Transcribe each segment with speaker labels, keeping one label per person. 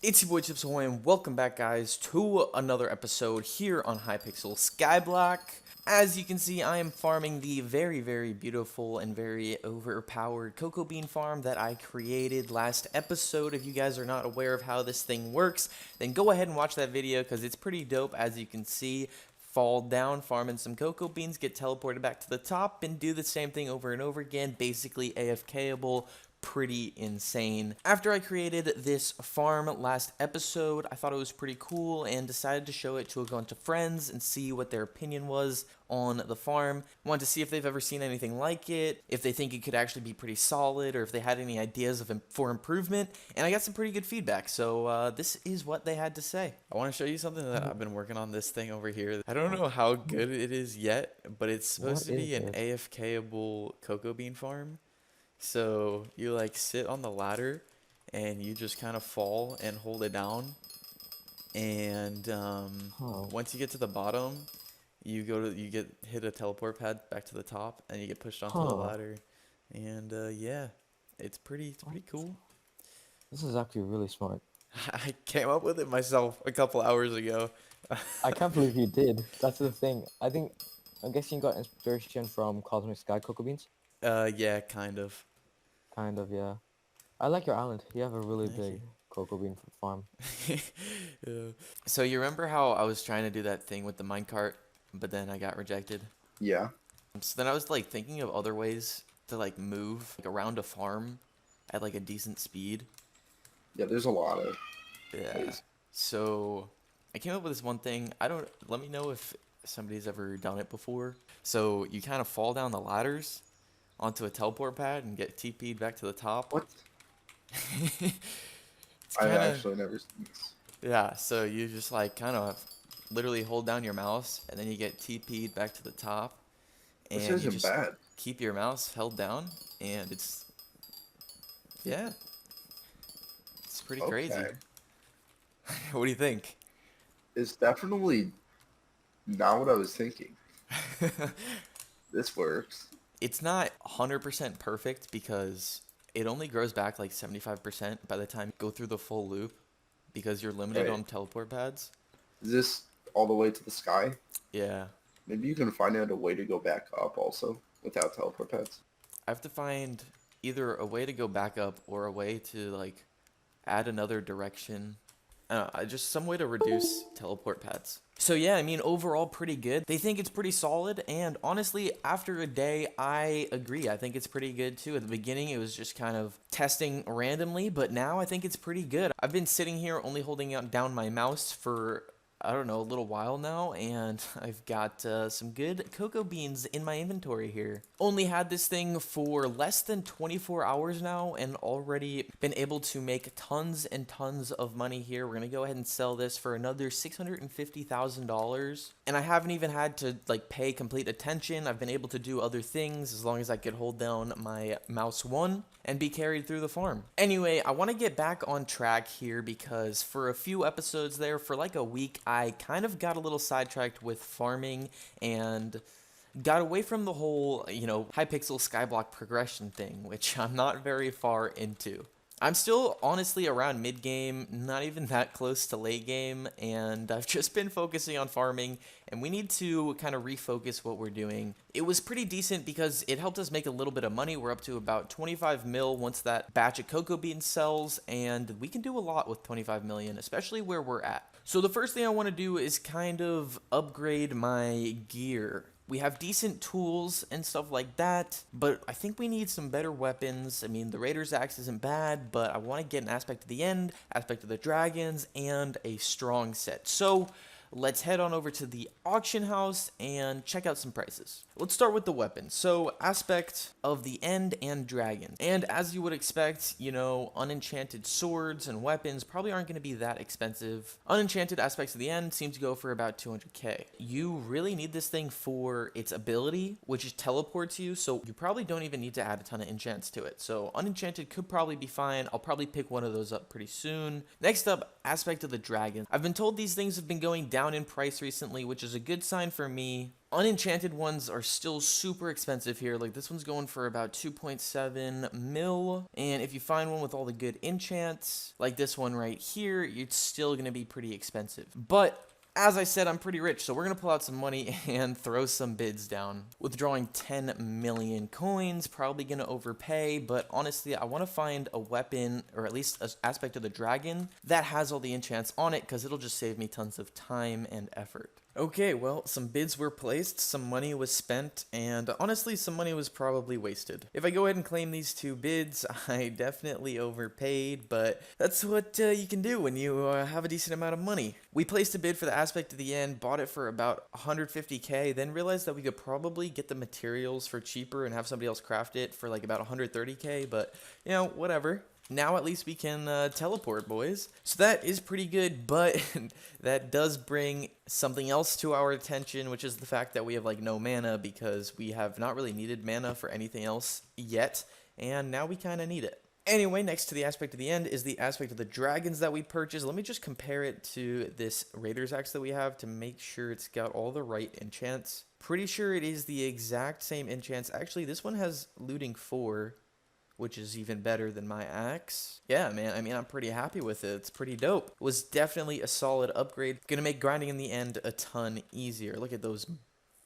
Speaker 1: It's your boy Chips Ahoy, and welcome back, guys, to another episode here on Hypixel Skyblock. As you can see, I am farming the very beautiful and very overpowered cocoa bean farm that I created last episode. If you guys are not aware of how this thing works, then go ahead and watch that video because it's pretty dope. As you can see, fall down, farming some cocoa beans, get teleported back to the top, and do the same thing over and over again, basically AFKable. Pretty insane. After I created this farm last episode, I thought it was pretty cool and decided to show it to a bunch of friends and see what their opinion was on the farm. Wanted to see if they've ever seen anything like it, if they think it could actually be pretty solid, or if they had any ideas for improvement, and I got some pretty good feedback, so this is what they had to say. I want to show you something that I've been working on this thing over here. I don't know how good it is yet, but it's supposed to be an AFKable cocoa bean farm. So you like sit on the ladder and you just kind of fall and hold it down, and once you get to the bottom, you hit a teleport pad back to the top and you get pushed onto the ladder, and yeah, it's pretty cool.
Speaker 2: This is actually really smart.
Speaker 1: I came up with it myself a couple hours ago.
Speaker 2: I can't believe you did. That's the thing. I'm guessing you got inspiration from Cosmic Sky Cocoa Beans?
Speaker 1: Yeah, kind of.
Speaker 2: Kind of, yeah. I like your island. You have a really
Speaker 1: Thank
Speaker 2: big
Speaker 1: you.
Speaker 2: cocoa bean farm.
Speaker 1: Yeah. So you remember how I was trying to do that thing with the minecart, but then I got rejected?
Speaker 3: Yeah.
Speaker 1: So then I was like thinking of other ways to like move like, around a farm at like a decent speed.
Speaker 3: Yeah, there's a lot of
Speaker 1: Yeah.
Speaker 3: ways.
Speaker 1: So I came up with this one thing. Let me know if somebody's ever done it before. So you kind of fall down the ladders onto a teleport pad and get TP'd back to the top.
Speaker 3: What?
Speaker 1: It's
Speaker 3: I've
Speaker 1: kinda,
Speaker 3: actually never seen this.
Speaker 1: yeah, so you just like kind of literally hold down your mouse and then you get TP'd back to the top. And
Speaker 3: This
Speaker 1: you
Speaker 3: isn't
Speaker 1: just
Speaker 3: bad.
Speaker 1: keep your mouse held down, and yeah, it's pretty crazy.
Speaker 3: Okay.
Speaker 1: What do you think?
Speaker 3: It's definitely not what I was thinking. This works.
Speaker 1: It's not 100% perfect because it only grows back like 75% by the time you go through the full loop, because you're limited
Speaker 3: Right.
Speaker 1: on teleport pads.
Speaker 3: Is this all the way to the sky?
Speaker 1: Yeah.
Speaker 3: Maybe you can find out a way to go back up also without teleport pads.
Speaker 1: I have to find either a way to go back up or a way to like add another direction. Just some way to reduce teleport pads. So yeah, I mean, overall pretty good. They think it's pretty solid, and honestly, after a day, I agree. I think it's pretty good too. At the beginning, it was just kind of testing randomly, but now I think it's pretty good. I've been sitting here only holding down my mouse for, I don't know, a little while now, and I've got some good cocoa beans in my inventory here. Only had this thing for less than 24 hours now, and already been able to make tons and tons of money here. We're gonna go ahead and sell this for another $650,000, and I haven't even had to like pay complete attention. I've been able to do other things as long as I could hold down my mouse one and be carried through the farm. Anyway, I want to get back on track here because for a few episodes there, for like a week, I kind of got a little sidetracked with farming and got away from the whole, Hypixel Skyblock progression thing, which I'm not very far into. I'm still honestly around mid-game, not even that close to late game, and I've just been focusing on farming, and we need to kind of refocus what we're doing. It was pretty decent because it helped us make a little bit of money. We're up to about 25 mil once that batch of cocoa beans sells, and we can do a lot with 25 million, especially where we're at. So the first thing I want to do is kind of upgrade my gear. We have decent tools and stuff like that, but I think we need some better weapons. I mean, the Raider's Axe isn't bad, but I want to get an aspect of the end, aspect of the dragons, and a strong set. So let's head on over to the auction house and check out some prices. Let's start with the weapons. So aspect of the end and dragons. And as you would expect, unenchanted swords and weapons probably aren't going to be that expensive. Unenchanted aspects of the end seem to go for about 200k. You really need this thing for its ability, which teleports you, so you probably don't even need to add a ton of enchants to it. So unenchanted could probably be fine. I'll probably pick one of those up pretty soon. Next up, aspect of the dragon. I've been told these things have been going down in price recently, which is a good sign for me. Unenchanted ones are still super expensive here. Like this one's going for about 2.7 mil. And if you find one with all the good enchants, like this one right here, it's still going to be pretty expensive. But as I said, I'm pretty rich, so we're going to pull out some money and throw some bids down. Withdrawing 10 million coins, probably going to overpay, but honestly, I want to find a weapon, or at least an aspect of the dragon, that has all the enchants on it, because it'll just save me tons of time and effort. Okay, well, some bids were placed, some money was spent, and honestly, some money was probably wasted. If I go ahead and claim these 2 bids, I definitely overpaid, but that's what you can do when you have a decent amount of money. We placed a bid for the aspect at the end, bought it for about 150k, then realized that we could probably get the materials for cheaper and have somebody else craft it for like about 130k, but, you know, whatever. Now at least we can teleport, boys. So that is pretty good, but that does bring something else to our attention, which is the fact that we have like no mana, because we have not really needed mana for anything else yet, and now we kind of need it. Anyway, next to the aspect of the end is the aspect of the dragons that we purchased. Let me just compare it to this Raider's Axe that we have to make sure it's got all the right enchants. Pretty sure it is the exact same enchants. Actually, this one has looting 4. Which is even better than my axe. Yeah, man, I mean, I'm pretty happy with it. It's pretty dope. It was definitely a solid upgrade. Gonna make grinding in the end a ton easier. Look at those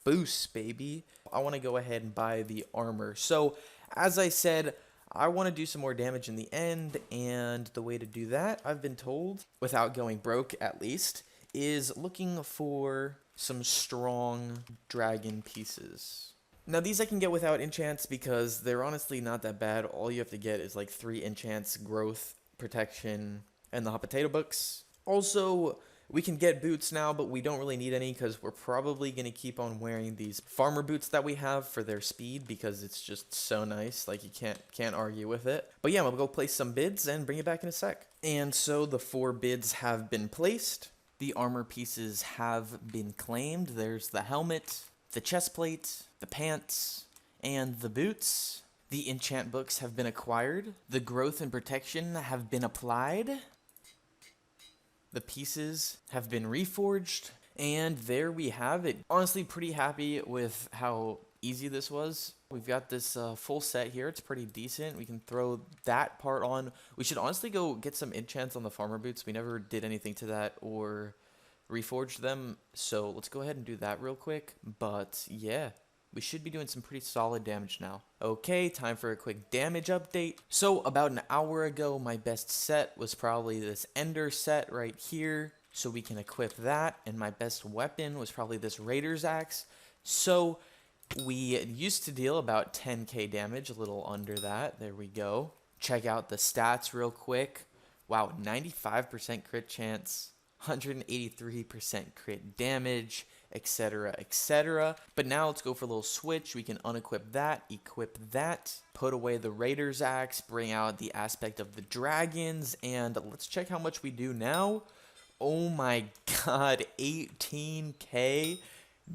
Speaker 1: boosts, baby. I want to go ahead and buy the armor. So, as I said, I want to do some more damage in the end, and the way to do that, I've been told, without going broke at least, is looking for some strong dragon pieces. Now, these I can get without enchants because they're honestly not that bad. All you have to get is like 3 enchants, growth, protection, and the hot potato books. Also, we can get boots now, but we don't really need any because we're probably going to keep on wearing these farmer boots that we have for their speed because it's just so nice. Like, you can't argue with it. But yeah, we'll go place some bids and bring it back in a sec. And so the 4 bids have been placed. The armor pieces have been claimed. There's the helmet, the chest plate, the pants, and the boots. The enchant books have been acquired. The growth and protection have been applied. The pieces have been reforged. And there we have it. Honestly, pretty happy with how easy this was. We've got this full set here. It's pretty decent. We can throw that part on. We should honestly go get some enchants on the farmer boots. We never did anything to that or reforged them. So let's go ahead and do that real quick. But yeah, we should be doing some pretty solid damage now. Okay, time for a quick damage update. So about an hour ago, my best set was probably this Ender set right here. So we can equip that. And my best weapon was probably this Raider's Axe. So we used to deal about 10k damage, a little under that. There we go. Check out the stats real quick. Wow, 95% crit chance, 183% crit damage, etc, etc. But now let's go for a little switch. We can unequip that, equip that, put away the Raider's Axe, bring out the aspect of the dragons, and let's check how much we do now. Oh my god, 18k?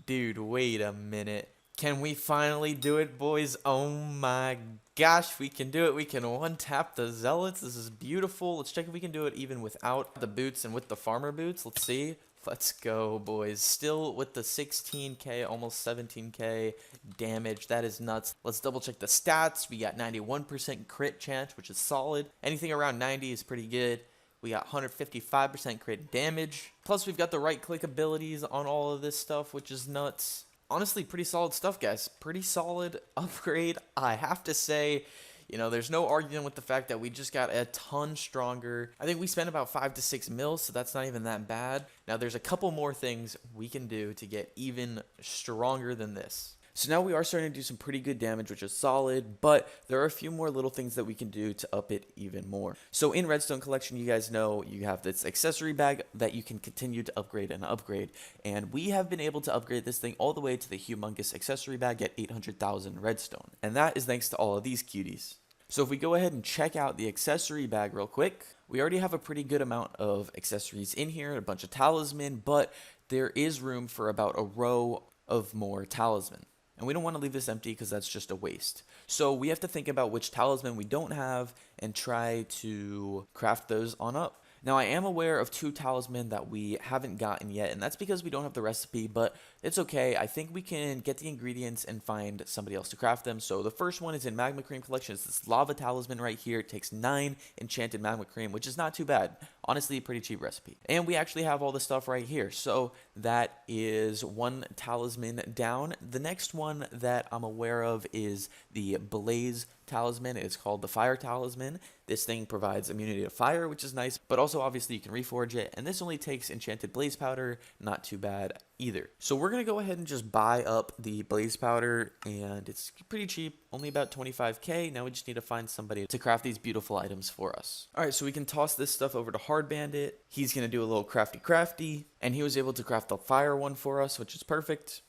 Speaker 1: Dude, wait a minute. Can we finally do it, boys? Oh my gosh, we can do it. We can one-tap the zealots. This is beautiful. Let's check if we can do it even without the boots and with the farmer boots. Let's see. Let's go, boys. Still with the 16k, almost 17k damage. That is nuts. Let's double check the stats. We got 91% crit chance, which is solid. Anything around 90 is pretty good. We got 155% crit damage. Plus, we've got the right-click abilities on all of this stuff, which is nuts. Honestly, pretty solid stuff, guys. Pretty solid upgrade, I have to say. You know, there's no arguing with the fact that we just got a ton stronger. I think we spent about 5 to 6 mils, so that's not even that bad. Now, there's a couple more things we can do to get even stronger than this. So now we are starting to do some pretty good damage, which is solid, but there are a few more little things that we can do to up it even more. So in Redstone Collection, you guys know you have this accessory bag that you can continue to upgrade and upgrade, and we have been able to upgrade this thing all the way to the humongous accessory bag at 800,000 redstone, and that is thanks to all of these cuties. So if we go ahead and check out the accessory bag real quick, we already have a pretty good amount of accessories in here, a bunch of talisman, but there is room for about a row of more talisman. And we don't want to leave this empty because that's just a waste. So we have to think about which talisman we don't have and try to craft those on up. Now I am aware of 2 talisman that we haven't gotten yet, and that's because we don't have the recipe, but it's okay. I think we can get the ingredients and find somebody else to craft them. So the first one is in Magma Cream Collection. It's this Lava Talisman right here. It takes 9 enchanted Magma Cream, which is not too bad. Honestly, a pretty cheap recipe. And we actually have all the stuff right here. So that is 1 talisman down. The next one that I'm aware of is the Blaze Talisman. It's called the Fire Talisman. This thing provides immunity to fire, which is nice, but also obviously you can reforge it. And this only takes enchanted blaze powder, not too bad either. So we're gonna go ahead and just buy up the blaze powder, and it's pretty cheap, only about 25k. Now we just need to find somebody to craft these beautiful items for us. All right, so we can toss this stuff over to Hard Bandit. He's gonna do a little crafty, and he was able to craft the fire one for us, which is perfect.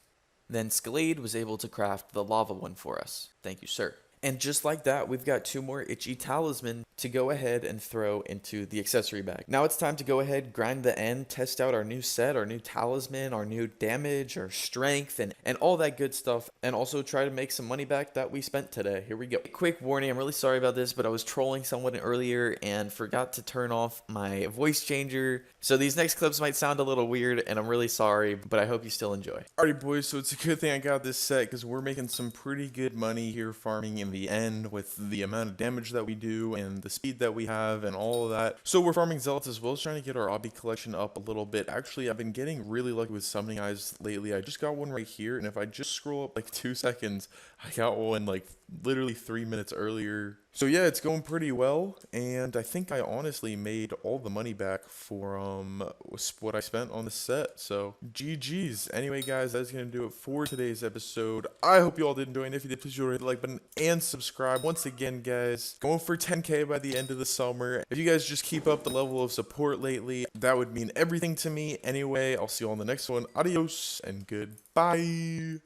Speaker 1: Then Scalade was able to craft the lava one for us. Thank you, sir. And just like that, we've got 2 more itchy talisman to go ahead and throw into the accessory bag. Now it's time to go ahead, grind the end, test out our new set, our new talisman, our new damage, our strength, and all that good stuff. And also try to make some money back that we spent today. Here we go. Quick warning, I'm really sorry about this, but I was trolling someone earlier and forgot to turn off my voice changer. So these next clips might sound a little weird, and I'm really sorry, but I hope you still enjoy.
Speaker 4: Alright boys, so it's a good thing I got this set because we're making some pretty good money here farming in the end with the amount of damage that we do and the speed that we have and all of that. So we're farming zealots as well as trying to get our obby collection up a little bit. Actually, I've been getting really lucky with summoning eyes lately. I just got one right here, and if I just scroll up like 2 seconds, I got one like literally 3 minutes earlier. So yeah, it's going pretty well, and I think I honestly made all the money back for what I spent on the set. So GG's. Anyway guys, that's gonna do it for today's episode. I hope you all did enjoy, and if you did, please hit the like button and subscribe. Once again guys, going for 10k by the end of the summer. If you guys just keep up the level of support lately, that would mean everything to me. Anyway, I'll see you all in the next one. Adios and goodbye.